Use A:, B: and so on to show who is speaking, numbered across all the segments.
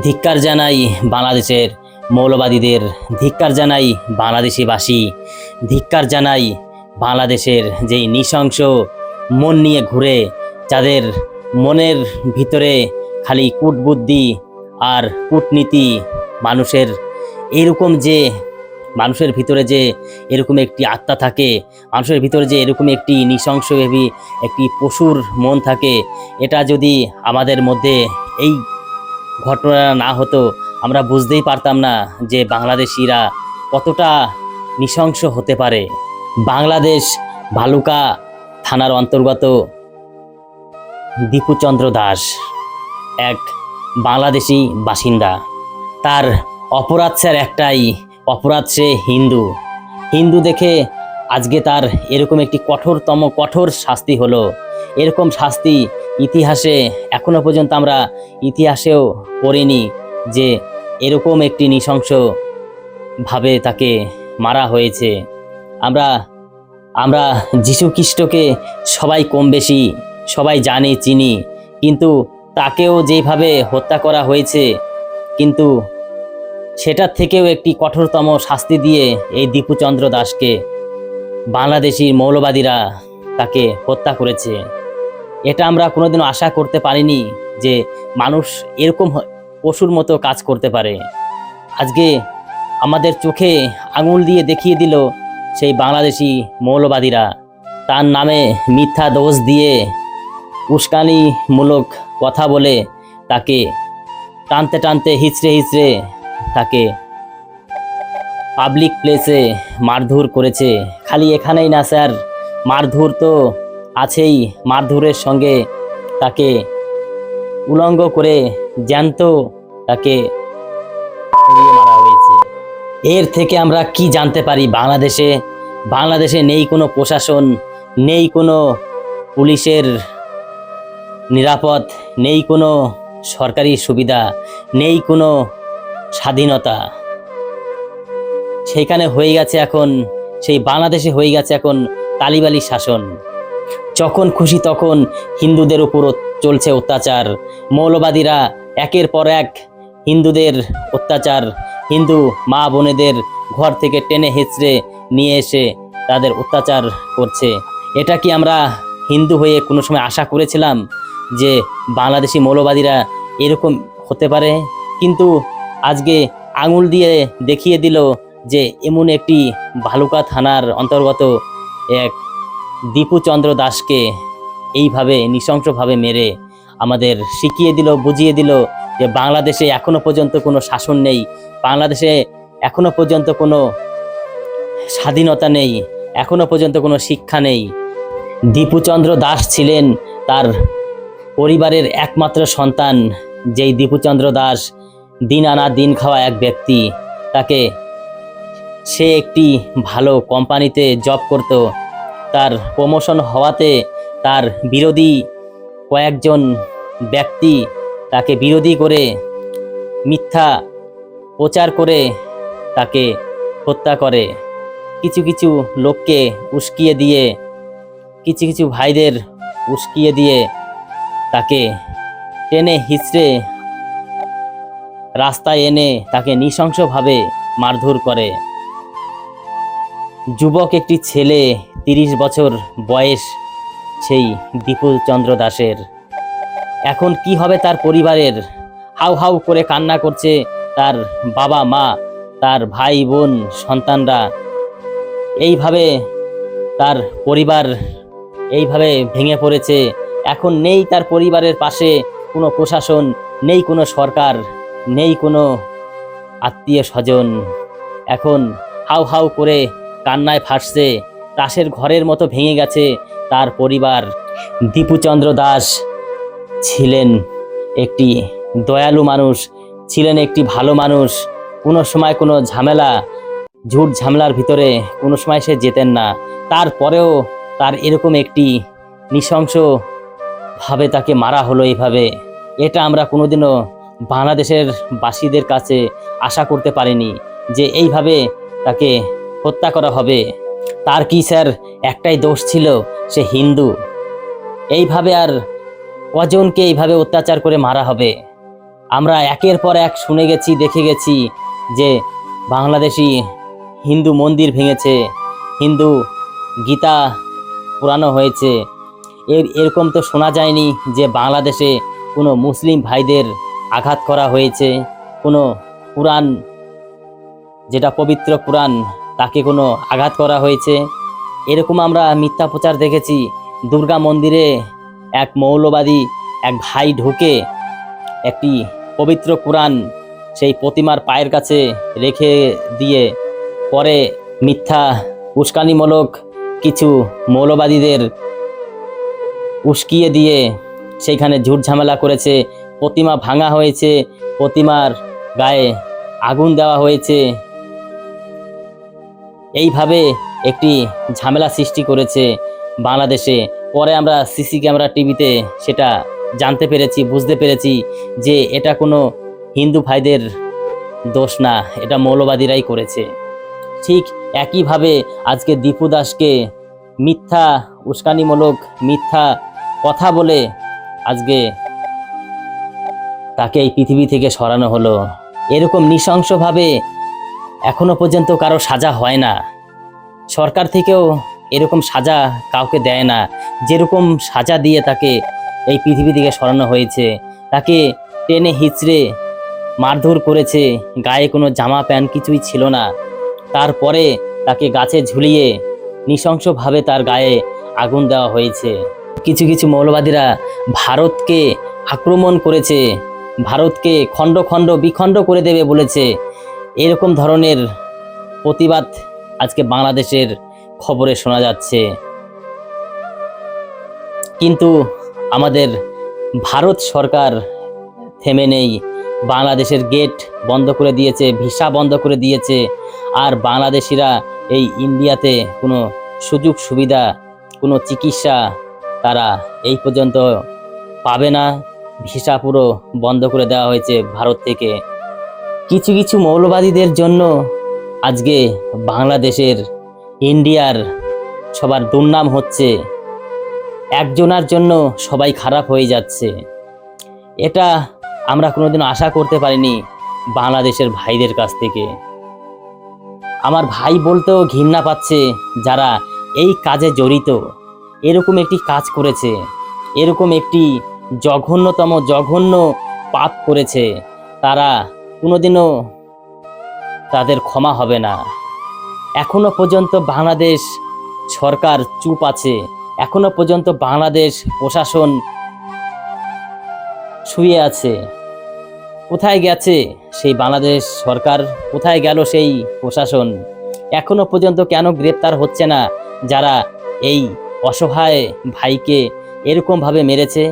A: ধিক্কার জানাই বাংলাদেশের মৌলবাদীদের, ধিক্কার জানাই বাংলাদেশিবাসী, ধিক্কার জানাই বাংলাদেশের যেই নৃশংস মন নিয়ে ঘুরে, যাদের মনের ভিতরে খালি কূটবুদ্ধি আর কূটনীতি। মানুষের এরকম যে মানুষের ভিতরে যে এরকম একটি আত্মা থাকে, মানুষের ভিতরে যে এরকম একটি নৃশংসভাবে একটি পশুর মন থাকে, এটা যদি আমাদের মধ্যে এই ঘটনা না হতো, আমরা বুঝতেই পারতাম না যে বাংলাদেশিরা কতটা নৃশংস হতে পারে। বাংলাদেশ ভালুকা থানার অন্তর্গত দীপুচন্দ্র দাস এক বাংলাদেশি বাসিন্দা। তার অপরাধ স্যার একটাই, অপরাধ সে হিন্দু। হিন্দু দেখে আজকে তার এরকম একটি কঠোর শাস্তি হলো। এরকম শাস্তি ইতিহাসে এখনো পর্যন্ত আমরা ইতিহাসেও পড়িনি যে এরকম একটি নৃশংসভাবে তাকে মারা হয়েছে। আমরা যীশু খ্রিস্টকে সবাই কম বেশি সবাই জানি চিনি, কিন্তু তাকেও যেভাবে হত্যা করা হয়েছে, কিন্তু সেটার থেকেও একটি কঠোরতম শাস্তি দিয়ে এই দীপুচন্দ্র দাসকে বাংলাদেশি মৌলবাদীরা তাকে হত্যা করেছে। এটা আমরা কোনোদিনও আশা করতে পারিনি যে মানুষ এরকম পশুর মতো কাজ করতে পারে। আজকে আমাদের চোখে আঙুল দিয়ে দেখিয়ে দিল সেই বাংলাদেশি মৌলবাদীরা। তার নামে মিথ্যা দোষ দিয়ে উস্কানিমূলক কথা বলে তাকে টানতে টানতে হিচড়ে তাকে পাবলিক প্লেসে মারধর করেছে। খালি এখানেই না স্যার, মারধর তো আছেই, মারধরের সঙ্গে তাকে উলঙ্গ করে জ্যান্ত তাকে মারা হয়েছে। এর থেকে আমরা কি জানতে পারি? বাংলাদেশে নেই কোনো প্রশাসন, নেই কোনো পুলিশের নিরাপদ, নেই কোনো সরকারি সুবিধা, নেই কোনো স্বাধীনতা। সেইখানে হয়ে গেছে এখন, সেই বাংলাদেশে হয়ে গেছে এখন তালিবালি শাসন। যখন খুশি তখন হিন্দুদের উপর চলছে অত্যাচার। মৌলবাদীরা একের পর এক হিন্দুদের অত্যাচার, হিন্দু মা বোনেদের ঘর থেকে টেনে হেঁচড়ে নিয়ে এসে তাদের অত্যাচার করছে। এটা কি আমরা হিন্দু হয়ে কোনো সময় আশা করেছিলাম যে বাংলাদেশি মৌলবাদীরা এরকম হতে পারে? কিন্তু আজকে আঙুল দিয়ে দেখিয়ে দিল যে এমন একটি ভালুকা থানার অন্তর্গত এক দীপুচন্দ্র দাসকে এইভাবে নৃশংসভাবে মেরে আমাদের শিখিয়ে দিল, বুঝিয়ে দিল যে বাংলাদেশে এখনো পর্যন্ত কোনো শাসন নেই, বাংলাদেশে এখনো পর্যন্ত কোনো স্বাধীনতা নেই, এখনো পর্যন্ত কোনো শিক্ষা নেই। দীপুচন্দ্র দাস ছিলেন তার পরিবারের একমাত্র সন্তান। যেই দীপুচন্দ্র দাস দিন আনা দিন খাওয়া এক ব্যক্তি, তাকে সে একটি ভালো কোম্পানিতে জব করত। তার প্রমোশন হওয়াতে তার বিরোধী কয়েকজন ব্যক্তি তাকে বিরোধী করে মিথ্যা প্রচার করে তাকে হত্যা করে। কিছু লোককে উস্কিয়ে দিয়ে, কিছু ভাইদের উস্কিয়ে দিয়ে তাকে টেনে হিচড়ে রাস্তায় এনে তাকে নৃশংসভাবে মারধর করে। যুবক একটি ছেলে, 30 বছর বয়স সেই দীপুচন্দ্র দাসের। এখন কি হবে তার পরিবারের? হাউ হাউ করে কান্না করছে তার বাবা মা, তার ভাই বোন, সন্তানরা। এইভাবে তার পরিবার এইভাবে ভেঙে পড়েছে। এখন নেই তার পরিবারের পাশে কোনো প্রশাসন, নেই কোনো সরকার, নেই কোনো আত্মীয় স্বজন। এখন হাউ হাউ করে কান্নায় ফাটছে, তাসের ঘরের মতো ভেঙে গেছে তার পরিবার। দীপুচন্দ্র দাস ছিলেন একটি দয়ালু মানুষ, ছিলেন একটি ভালো মানুষ। কোনো সময় কোনো ঝুট ঝামেলার ভিতরে কোনো সময় সে যেতেন না। তারপরেও তার এরকম একটি নৃশংসভাবে তাকে মারা হলো এইভাবে। এটা আমরা কোনোদিনও বাংলাদেশের বাসীদের কাছে আশা করতে পারিনি যে এইভাবে তাকে হত্যা করা হবে। তার কি স্যার একটাই দোষ ছিল? সে হিন্দু। এইভাবে আর কজনকে এইভাবে অত্যাচার করে মারা হবে? আমরা একের পর এক শুনে গেছি, দেখে গেছি যে বাংলাদেশি হিন্দু মন্দির ভেঙেছে, হিন্দু গীতা পোড়ানো হয়েছে। এরকম তো শোনা যায়নি যে বাংলাদেশে কোনো মুসলিম ভাইদের আঘাত করা হয়েছে, কোনো কোরআন, যেটা পবিত্র কোরআন, তাকে কোনো আঘাত করা হয়েছে। এরকম আমরা মিথ্যা প্রচার দেখেছি। দুর্গা মন্দিরে এক মৌলবাদী এক ভাই ঢুকে একটি পবিত্র কোরআন সেই প্রতিমার পায়ের কাছে রেখে দিয়ে পরে মিথ্যা উস্কানিমূলক কিছু মৌলবাদীদের উস্কিয়ে দিয়ে সেইখানে ঝুট ঝামেলা করেছে। প্রতিমা ভাঙা হয়েছে, প্রতিমার গায়ে আগুন দেওয়া হয়েছে। এইভাবে একটি ঝামেলা সৃষ্টি করেছে বাংলাদেশে। পরে আমরা সিসি ক্যামেরা টিভিতে সেটা জানতে পেরেছি, বুঝতে পেরেছি যে এটা কোনো হিন্দু ভাইদের দোষ না, এটা মৌলবাদীরাই করেছে। ঠিক একইভাবে আজকে দীপু দাসকে মিথ্যা উস্কানিমূলক মিথ্যা কথা বলে আজকে তাকে এই পৃথিবী থেকে সরানো হলো। এরকম নৃশংসভাবে এখনো পর্যন্ত কারো সাজা হয় না। সরকার থেকেও এরকম সাজা কাউকে দেয় না, যেরকম সাজা দিয়ে তাকে এই পৃথিবী থেকে সরানো হয়েছে। তাকে টেনে হিচড়ে মারধর করেছে, গায়ে কোনো জামা প্যান্ট কিছুই ছিল না। তারপরে তাকে গাছে ঝুলিয়ে নৃশংসভাবে তার গায়ে আগুন দেওয়া হয়েছে। কিছু কিছু মৌলবাদীরা ভারতকে আক্রমণ করেছে, ভারতকে খণ্ড খণ্ড বিখণ্ড করে দেবে বলেছে। এরকম ধরনের প্রতিবাদ আজকে বাংলাদেশের খবরে শোনা যাচ্ছে। কিন্তু আমাদের ভারত সরকার থেমে নেই। বাংলাদেশের গেট বন্ধ করে দিয়েছে, ভিসা বন্ধ করে দিয়েছে। আর বাংলাদেশিরা এই ইন্ডিয়াতে কোনো সুযোগ সুবিধা, কোনো চিকিৎসা তারা এই পর্যন্ত পাবে না। ভিসা পুরো বন্ধ করে দেওয়া হয়েছে ভারত থেকে। কিছু কিছু মৌলবাদীদের জন্য আজকে বাংলাদেশের, ইন্ডিয়ার সবার দুর্নাম হচ্ছে। একজনের জন্য সবাই খারাপ হয়ে যাচ্ছে। এটা আমরা কোনোদিন আশা করতে পারিনি বাংলাদেশের ভাইদের কাছ থেকে। আমার ভাই বলতেও ঘৃণা পাচ্ছে যারা এই কাজে জড়িত, এরকম একটি কাজ করেছে, এরকম একটি জঘন্য পাপ করেছে। তারা কোনোদিনও তাদের ক্ষমা হবে না। এখনো পর্যন্ত বাংলাদেশ সরকার চুপ আছে, এখনো পর্যন্ত বাংলাদেশ প্রশাসন শুয়ে আছে। কোথায় গেছে সেই বাংলাদেশ সরকার, কোথায় গেল সেই প্রশাসন? এখনো পর্যন্ত কেন গ্রেপ্তার হচ্ছে না যারা এই অসহায় ভাইকে এরকমভাবে মেরেছে?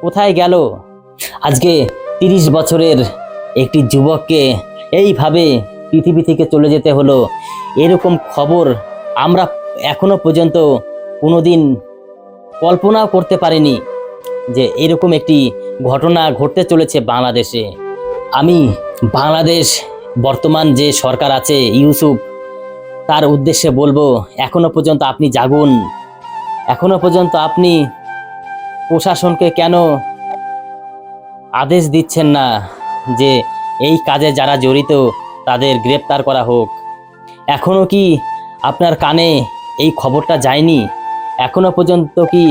A: কোথায় গেল? আজকে 30 বছরের একটি যুবককে এইভাবে পৃথিবী থেকে চলে যেতে হলো। এরকম খবর আমরা এখনো পর্যন্ত কোনোদিন কল্পনাও করতে পারিনি যে এরকম একটি ঘটনা ঘটতে চলেছে বাংলাদেশে। আমি বাংলাদেশ বর্তমান যে সরকার আছে, ইউসুফ, তার উদ্দেশ্যে বলবো, এখনো পর্যন্ত আপনি জাগুন। এখনো পর্যন্ত আপনি প্রশাসনকে কেন আদেশ দিচ্ছেন না যে এই কাজে যারা জড়িত তাদের গ্রেপ্তার করা হোক? এখনো কি আপনার কানে এই খবরটা যায়নি? এখনো পর্যন্ত কি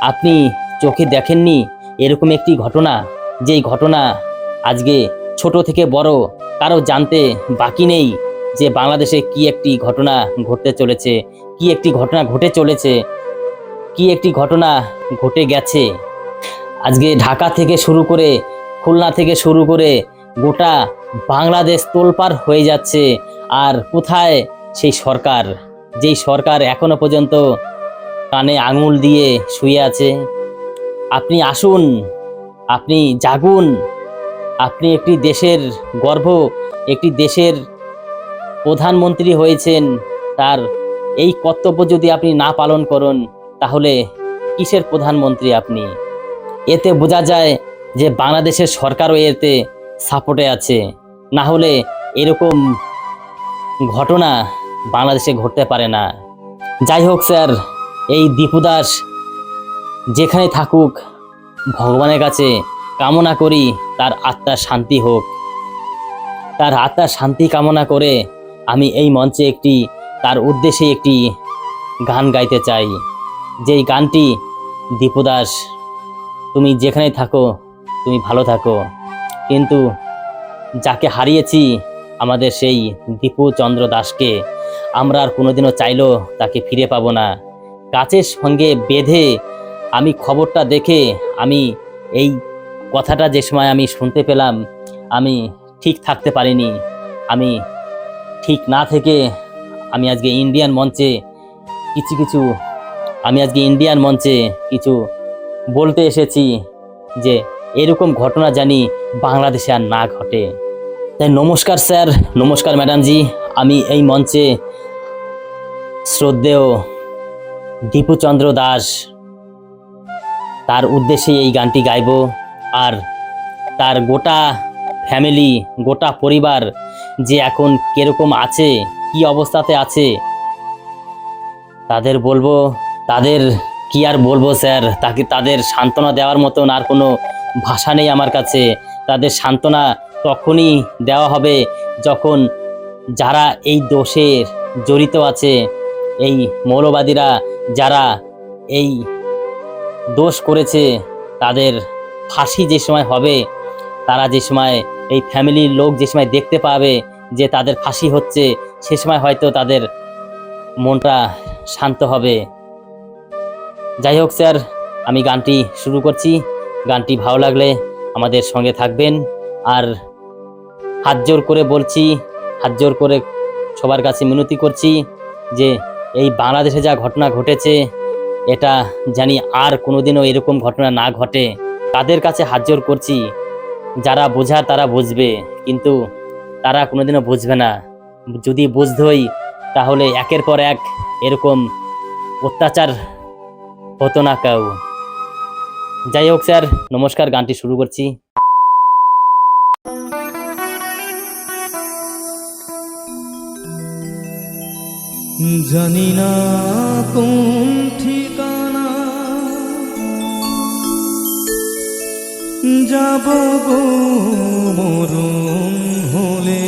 A: আপনি চোখে দেখেননি এরকম একটি ঘটনা, যেই ঘটনা আজকে ছোট থেকে বড় কারো জানতে বাকি নেই যে বাংলাদেশে কি একটি ঘটনা ঘটতে চলেছে, কি একটি ঘটনা ঘটে চলেছে, কি একটি ঘটনা ঘটে গেছে। আজকে ঢাকা থেকে শুরু করে, খুলনা থেকে শুরু করে গোটা বাংলাদেশ তোলপাড় হয়ে যাচ্ছে। আর কোথায় সেই সরকার, যেই সরকার এখনো পর্যন্ত কানে আঙুল দিয়ে শুয়ে আছে? আপনি আসুন, আপনি জাগুন। আপনি একটি দেশের গর্ব, একটি দেশের প্রধানমন্ত্রী হয়েছেন। তার এই কর্তব্য যদি আপনি না পালন করেন তাহলে কিসের প্রধানমন্ত্রী আপনি? এতে বোঝা যায় যে বাংলাদেশের সরকারও এতে সাপোর্টে আছে। না হলে এরকম ঘটনা বাংলাদেশে ঘটতে পারে না। যাই হোক স্যার, এই দীপু দাস যেখানে থাকুক, ভগবানের কাছে কামনা করি তার আত্মার শান্তি হোক। তার আত্মার শান্তি কামনা করে আমি এই মঞ্চে তার উদ্দেশ্যে একটি গান গাইতে চাই। যেই গানটি, দীপু দাস, তুমি যেখানে থাকো তুমি ভালো থাকো, কিন্তু যাকে হারিয়েছি আমাদের সেই দীপু চন্দ্র দাসকে আমরা আর কোনোদিনও চাইলেও তাকে ফিরে পাবো না। গাছের সঙ্গে বেঁধে আমি খবরটা দেখে আমি এই কথাটা যে সময় আমি শুনতে পেলাম, আমি ঠিক থাকতে পারিনি। আমি ঠিক না থেকে আমি আজকে ইন্ডিয়ান মঞ্চে কিছু বলতে এসেছি যে এরকম ঘটনা জানি বাংলাদেশে আর না ঘটে। তাই নমস্কার স্যার, নমস্কার ম্যাডামজি। আমি এই মঞ্চে শ্রদ্ধেয় দীপু চন্দ্র দাস তার উদ্দেশ্যে এই গানটি গাইব। আর তার গোটা ফ্যামিলি, গোটা পরিবার যে এখন কিরকম আছে, কি অবস্থাতে আছে, তাদের কি আর বলবো স্যার। তাদের সান্ত্বনা দেওয়ার মতন আর কোনো ভাষা নেই আমার কাছে। তাদের সান্ত্বনা তখনই দেওয়া হবে যখন যারা এই দোষে জড়িত আছে, এই মৌলবাদীরা যারা এই দোষ করেছে, তাদের ফাঁসি যে সময় হবে, তারা যে সময় এই ফ্যামিলির লোক যে সময় দেখতে পাবে যে তাদের ফাঁসি হচ্ছে, সে সময় হয়তো তাদের মনটা শান্ত হবে। যাই হোক স্যার, আমি গানটি শুরু করছি। গানটি ভালো লাগলে আমাদের সঙ্গে থাকবেন। আর হাত জোর করে বলছি, হাত জোর করে সবার কাছে মিনতি করছি যে এই বাংলাদেশে যা ঘটনা ঘটেছে, এটা জানি আর কোনোদিনও এরকম ঘটনা না ঘটে। তাদের কাছে হাত জোর করছি, যারা বোঝার তারা বুঝবে, কিন্তু তারা কোনোদিনও বুঝবে না। যদি বুঝতই তাহলে একের পর এক এরকম অত্যাচার হতো না কেউ। যাই হোক স্যার, নমস্কার, গানটি শুরু করছি।
B: জানি না কোন ঠিকানা যাব গো মরণ হলে,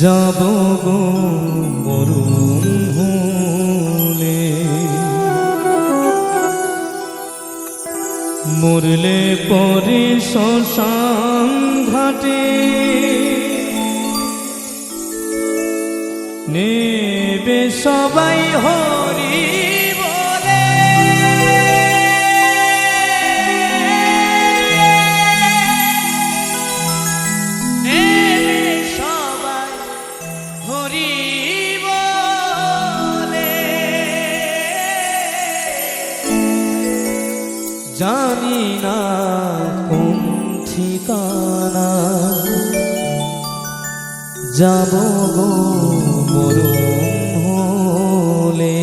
B: যাব গো মরণ হলে, মরলে পরে শ্মশান ঘাটে নেবে সবাই হরি বলে। নেবে সবাই হরি বলে। জানি না কোন ঠিকানা যাব গো মরণ হলে।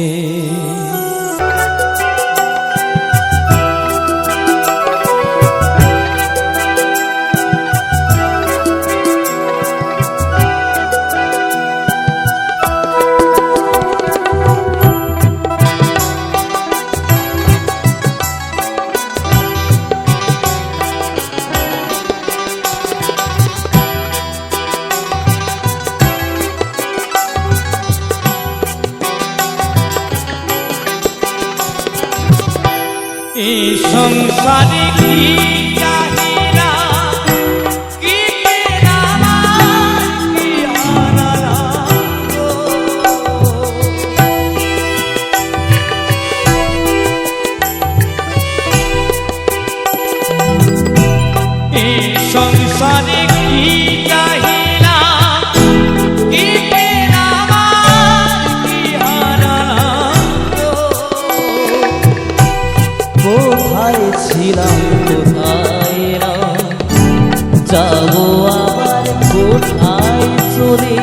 B: এই সংসারে কি চাহিনা, কি পেলাম কি হারালাম গো। এই সংসারে কি চাহিনা, কি পেলাম কি হারালাম গো। কোথায় ছিলাম কোথায় না, যাবো আবার কোথায় চলে।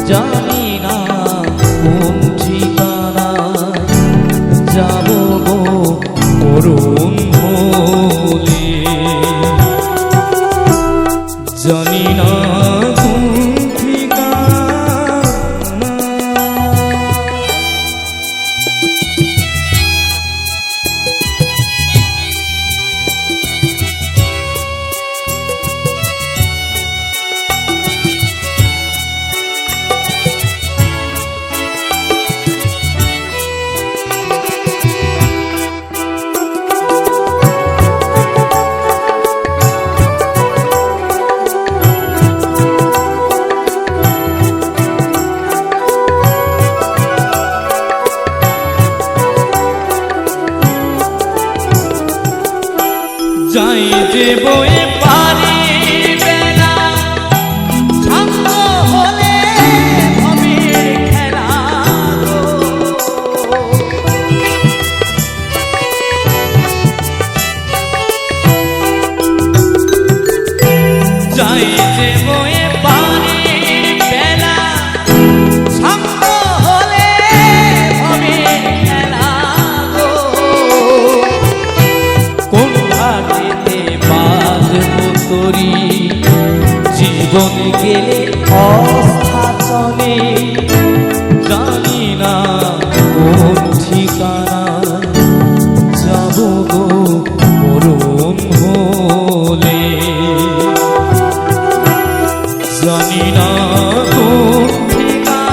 B: জানি না কোন ঠিকানা, যাবো গো মরণ হলে। জানি না কোন ঠিকানা। যে বয়ে পারি বেলা শান্ত হলে ভবের খেলা গো। যাই যে বয়ে পারি বেলা শান্ত হলে ভবের খেলা গো। কোন ভাগেতে বাঁধবো তরি জীবন গেলে অস্থাচলে জানি না কোন ঠিকানায় যাব গো মরণ হলে। জানি না কোন ঠিকানা।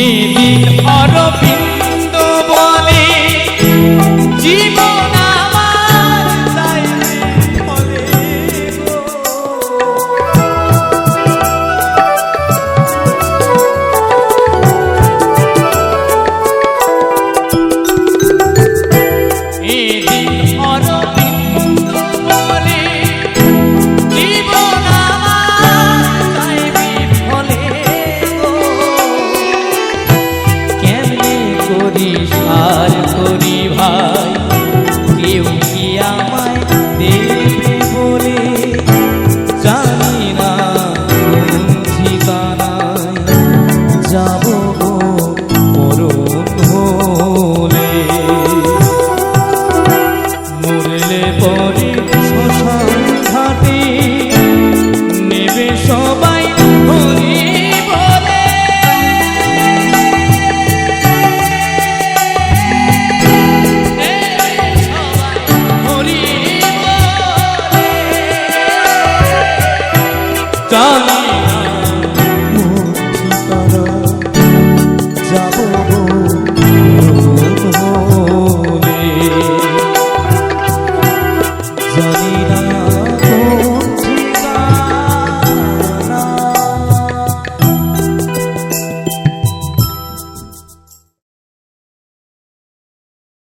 B: এদিন অরবিন্দ বলে জীবন আমার চাইলে ফলে গো। এদিন অরবিন্দ বলে জীবন আমার চাইলে ফলে গো। কেমনে করি সার করি ভাই কেউ কি আমায় দেবে বলে। জানি না কোন ঠিকানায় যাব গো মরণ হলে। মরলে পরে শ্মশান ঘাটে নেবে সবাই হরি বলে। জানি